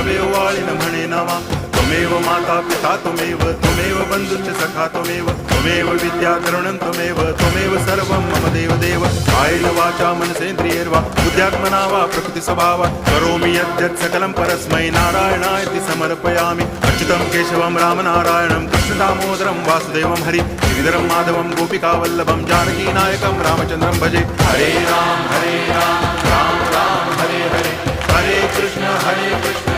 जावे ओवाळीन म्हणे नावा त्वमेव माता पिता त्वमेव बंधुश्च सखा त्वमेव विद्या तरुणं त्वमेव सर्वं मम देव कायेन वाचा मनसेन्द्रियैर्वा बुद्ध्यात्मना वा प्रकृति स्वभावा करोमि यद्यत् सकलं परस्मै नारायणायति समर्पयामि अच्युतं केशवं रामनारायणं कृष्णदामोदरं वासुदेवं हरि गिरिधरं माधवं गोपिकावल्लभं जानकीनायकं रामचन्द्रं भजे हरे राम राम राम हरे हरे हरे कृष्ण